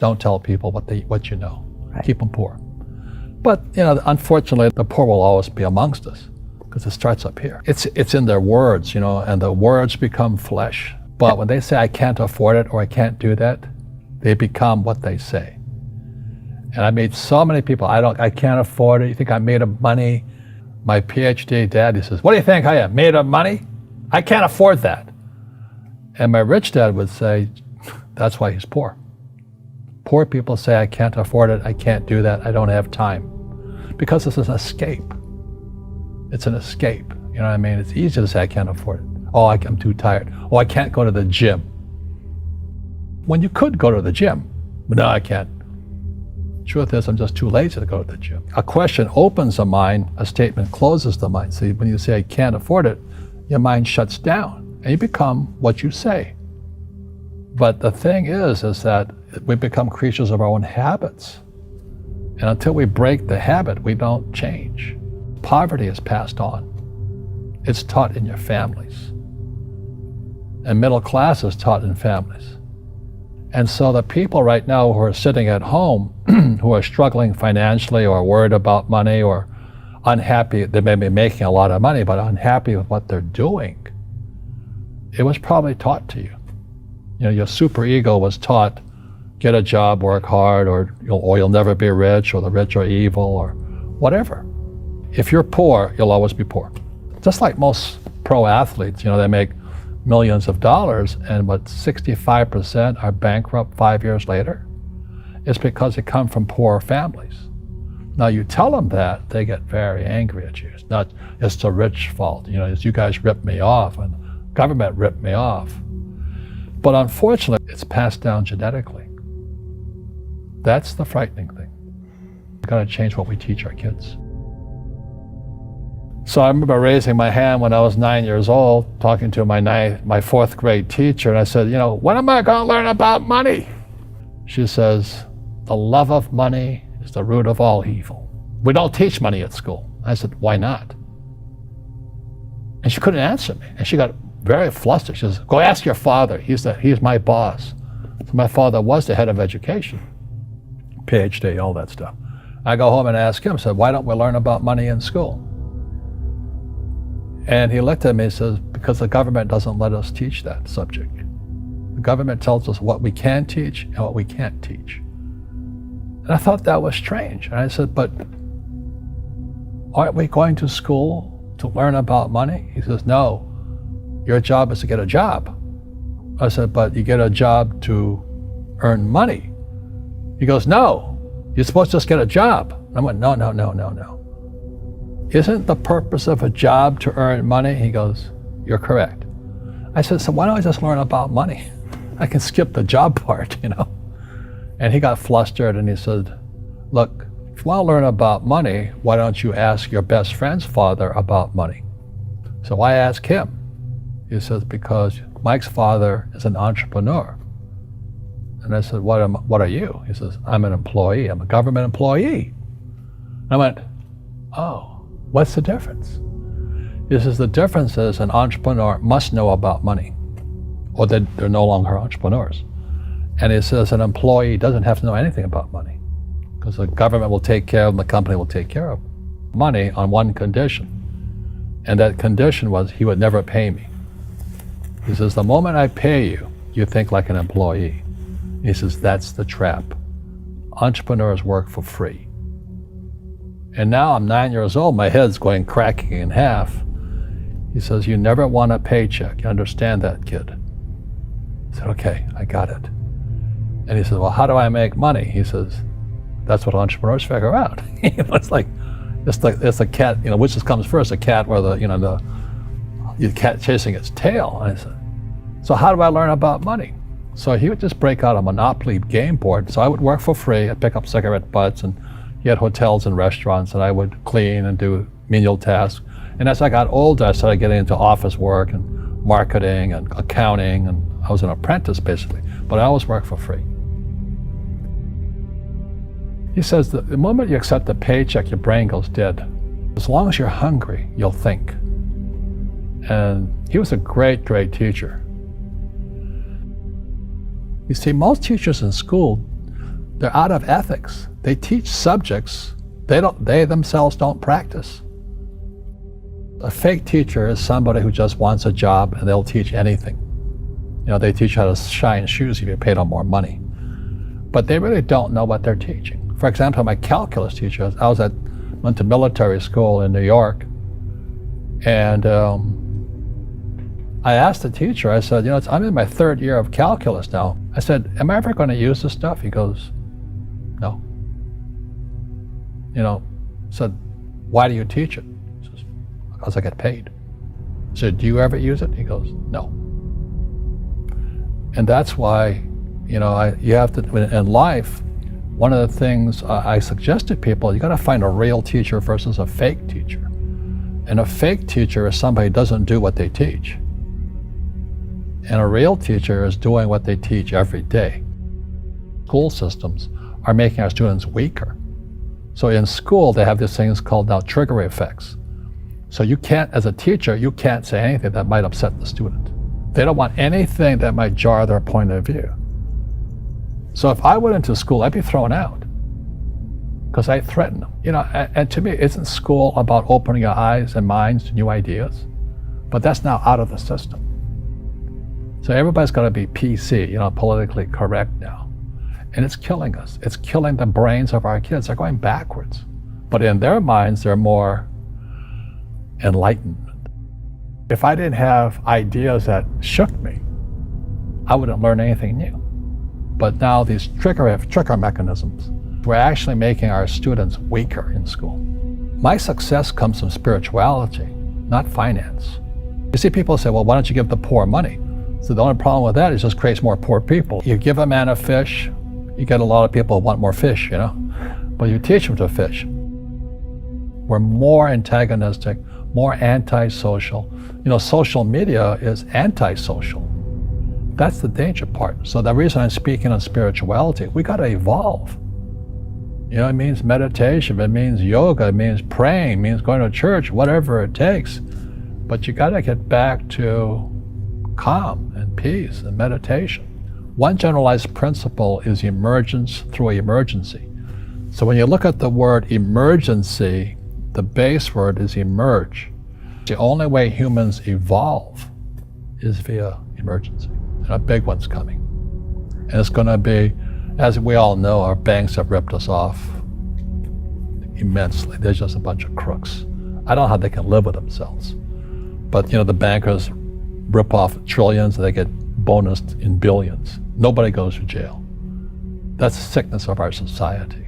don't tell people what you know. Right. Keep them poor. But unfortunately, the poor will always be amongst us because it starts up here. It's in their words, and the words become flesh. But when they say I can't afford it or I can't do that, they become what they say. And I made so many people, I can't afford it. You think I'm made of money? My PhD dad, he says, what do you think I am, made of money? I can't afford that. And my rich dad would say, that's why he's poor. Poor people say, I can't afford it, I can't do that, I don't have time. Because this is an escape. It's an escape, you know what I mean? It's easy to say, I can't afford it. Oh, I'm too tired. Oh, I can't go to the gym. When you could go to the gym, but no, I can't. Truth is, I'm just too lazy to go to the gym. A question opens the mind, a statement closes the mind. See, when you say, I can't afford it, your mind shuts down and you become what you say. But the thing is that we become creatures of our own habits. And until we break the habit, we don't change. Poverty is passed on. It's taught in your families. And middle class is taught in families. And so the people right now who are sitting at home, who are struggling financially or worried about money or unhappy, they may be making a lot of money, but unhappy with what they're doing, it was probably taught to you. Your superego was taught, get a job, work hard, or you'll never be rich, or the rich are evil, or whatever. If you're poor, you'll always be poor. Just like most pro athletes, they make millions of dollars, and 65% are bankrupt 5 years later. It's because they come from poor families. Now you tell them that, they get very angry at you. It's the rich fault. It's you guys ripped me off, and the government ripped me off. But unfortunately, it's passed down genetically. That's the frightening thing. We've got to change what we teach our kids. So I remember raising my hand when I was 9 years old, talking to my fourth grade teacher, and I said, when am I going to learn about money? She says, the love of money is the root of all evil. We don't teach money at school. I said, why not? And she couldn't answer me, and she got very flustered. She says, go ask your father. He's my boss. So my father was the head of education, PhD, all that stuff. I go home and ask him, I said, why don't we learn about money in school? And he looked at me and says, because the government doesn't let us teach that subject. The government tells us what we can teach and what we can't teach. And I thought that was strange. And I said, but aren't we going to school to learn about money? He says, no, your job is to get a job. I said, but you get a job to earn money. He goes, no, you're supposed to just get a job. And I went, no. Isn't the purpose of a job to earn money? He goes, you're correct. I said, so why don't I just learn about money? I can skip the job part, And he got flustered and he said, look, if you want to learn about money, why don't you ask your best friend's father about money? So I asked him. He says, because Mike's father is an entrepreneur. And I said, what are you? He says, I'm an employee. I'm a government employee. And I went, oh. What's the difference? He says, the difference is an entrepreneur must know about money, or they're no longer entrepreneurs. And he says an employee doesn't have to know anything about money, because the government will take care of them, the company will take care of money on one condition. And that condition was he would never pay me. He says, the moment I pay you, you think like an employee. He says, that's the trap. Entrepreneurs work for free. And now I'm 9 years old, my head's cracking in half. He says, you never want a paycheck. You understand that, kid? I said, okay, I got it. And he says, well, how do I make money? He says, that's what entrepreneurs figure out. It's like a cat, which comes first, a cat or the cat chasing its tail. And I said, so how do I learn about money? So he would just break out a Monopoly game board. So I would work for free. I'd pick up cigarette butts, and he had hotels and restaurants, and I would clean and do menial tasks. And as I got older, I started getting into office work and marketing and accounting, and I was an apprentice basically, but I always worked for free. He says that the moment you accept a paycheck, your brain goes dead. As long as you're hungry, you'll think. And he was a great, great teacher. You see, most teachers in school They're out of ethics. They teach subjects they themselves don't practice. A fake teacher is somebody who just wants a job and they'll teach anything. They teach how to shine shoes if you pay them more money. But they really don't know what they're teaching. For example, my calculus teacher, went to military school in New York, and I asked the teacher, I said, I'm in my 3rd year of calculus now. I said, am I ever going to use this stuff? He goes, no. Said, why do you teach it? He says, because I get paid. I said, do you ever use it? He goes, no. And that's why, you have to, in life, one of the things I suggest to people, you got to find a real teacher versus a fake teacher. And a fake teacher is somebody who doesn't do what they teach. And a real teacher is doing what they teach every day. School systems are making our students weaker. So in school, they have these things called now trigger effects. So you can't, as a teacher, you can't say anything that might upset the student. They don't want anything that might jar their point of view. So if I went into school, I'd be thrown out because I threaten them. And to me, isn't school about opening your eyes and minds to new ideas? But that's now out of the system. So everybody's got to be PC, politically correct now. And it's killing us. It's killing the brains of our kids. They're going backwards. But in their minds, they're more enlightened. If I didn't have ideas that shook me, I wouldn't learn anything new. But now these trigger mechanisms, we're actually making our students weaker in school. My success comes from spirituality, not finance. You see, people say, well, why don't you give the poor money? So the only problem with that is it just creates more poor people. You give a man a fish, you get a lot of people who want more fish, but you teach them to fish. We're more antagonistic, more antisocial. Social media is antisocial. That's the danger part. So the reason I'm speaking on spirituality, we got to evolve. It means meditation, it means yoga, it means praying, it means going to church, whatever it takes. But you got to get back to calm and peace and meditation. One generalized principle is emergence through emergency. So when you look at the word emergency, the base word is emerge. The only way humans evolve is via emergency. And a big one's coming. And it's going to be, as we all know, our banks have ripped us off immensely. They're just a bunch of crooks. I don't know how they can live with themselves. But the bankers rip off trillions and they get bonused in billions. Nobody goes to jail. That's the sickness of our society.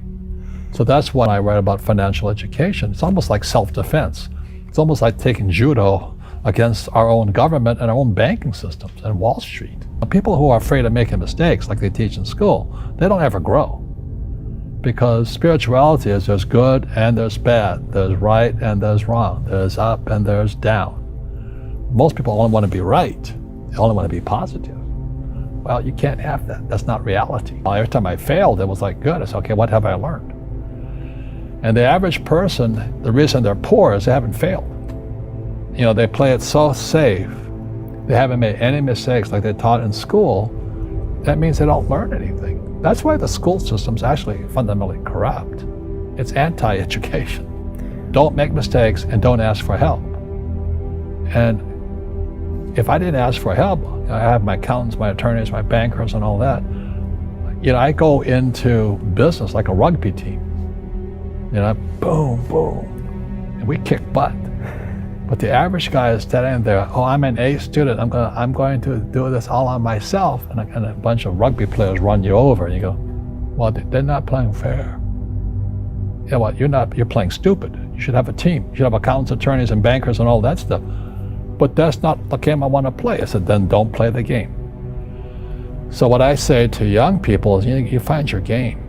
So that's why I write about financial education. It's almost like self-defense. It's almost like taking judo against our own government and our own banking systems and Wall Street. People who are afraid of making mistakes, like they teach in school, they don't ever grow. Because spirituality is there's good and there's bad, there's right and there's wrong, there's up and there's down. Most people only want to be right, they only want to be positive. Well, you can't have that. That's not reality. Every time I failed, it was like, good. I said, okay, what have I learned? And the average person, the reason they're poor is they haven't failed. They play it so safe. They haven't made any mistakes like they're taught in school. That means they don't learn anything. That's why the school system's actually fundamentally corrupt. It's anti-education. Don't make mistakes and don't ask for help. And if I didn't ask for help, I have my accountants, my attorneys, my bankers, and all that. I go into business like a rugby team. Boom, boom, and we kick butt. But the average guy is standing there, oh, I'm an A student, I'm going to do this all on myself, and a bunch of rugby players run you over, and you go, well, they're not playing fair. You're playing stupid. You should have a team. You should have accountants, attorneys, and bankers, and all that stuff. But that's not the game I want to play. I said, then don't play the game. So what I say to young people is, you find your game.